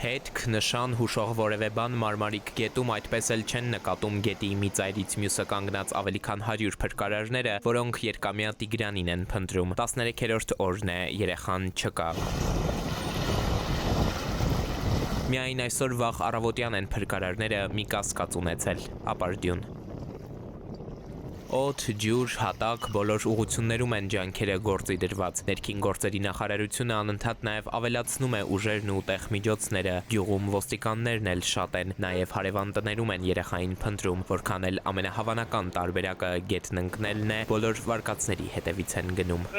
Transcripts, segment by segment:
Հետք, նշան, հուշող որևէ բան Մարմարիկ գետում այդպես էլ չեն նկատում գետի մի ծայրից մյուսը կանգնած ավելի քան 100 փրկարարները, որոնք երկամյա Տիգրանին են փնտրում։ 13-րդ օրն է, երեխան չկա։ Միայն այսօր վաղ առավոտյան են փրկարարները մի կասկած ունեցել՝ ապարդյուն։ Օդ, ջուր, հատակ, բոլոր ուղություններում են ջանքերը գործի դրված։ Ներքին գործերի նախարարությունը անընդհատ նաև ավելացնում է ուժերն ու տեխնմիջոցները։ Գյուղում ոստիկաններն էլ շատ են, նաև հարևան տներում են երեխային փնտրում, որքան էլ ամենահավանական տարբերակը գետն ընկնելն է, բոլոր վարկածների հետևից են գնում։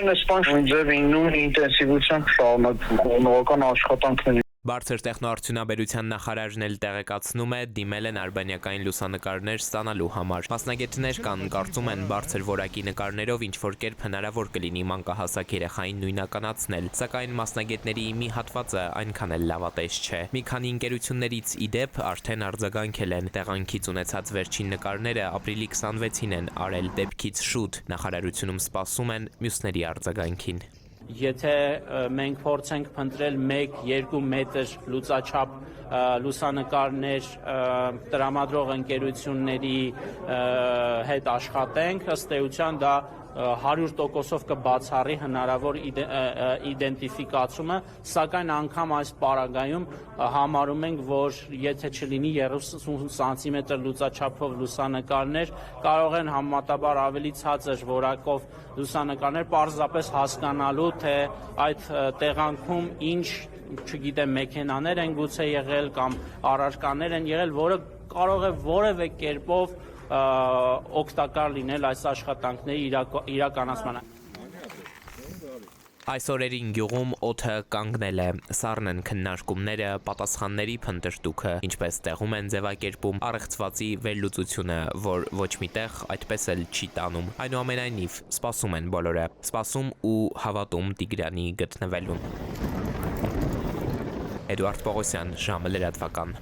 Նույն ինտենսիվությամբ շարունակական աշխատանքների Բարձր տեխնոարդյունաբերության նախարարն էլ տեղեկացնում է, դիմել են արբանյակային լուսանկարներ ստանալու համար։ Մասնագետներ կան, կարծում են բարձր որակի նկարներով ինչ-որ կերպ հնարավոր կլինի մանկահասակ երեխային նույնականացնել, սակայն մասնագետների մի հատվածը այնքան էլ լավատես չէ։ Մի քանի ընկերություններից ի դեպ արդեն արձագանքել են, տեղանքից ունեցած վերջին նկարները ապրիլի 26-ին են արել, դեպքից շուտ նախարարությունում սպասում են մյուսների արձագանքին։ Եթե մենք փորձենք փնտրել 1-2 մետր լուծաչափ լուսանկարներ տրամադրող ընկերությունների հետ աշխատենք, ըստ էության դա 100%-ով կբացառի հնարավոր իդենտիֆիկացումը, սակայն անգամ այս պարագայում համարում ենք, որ եթե չլինի 30 սանտիմետր լուծաչափով լուսանկարներ, կարող են համեմատաբար ավելի ցածր որակով լուսանկարներ պարզապես հասկանալու, թե այդ տեղանքում ինչ, չգիտեմ, մեքենաներ են գուցե եղել կամ առարկաներ են եղել, որը կարող է որևէ կերպով օգտակար լինել այս աշխատանքների իրականացմանը։ Այս օրերին գյուղում օդը կանգնել է, սառն են քննարկումները, պատասխանների փնտրտուքը, ինչպես տեղում են ձևակերպում առեղծվածի վերլուծությունը, որ ոչ միտեղ այդպես էլ չի տանում։ Այնուամենայնիվ, սպասում են բոլորը, սպասում ու հավատում Տիգրանի գտնվելուն։ Էդուարդ Պողոսյան, ժամը լրատվական։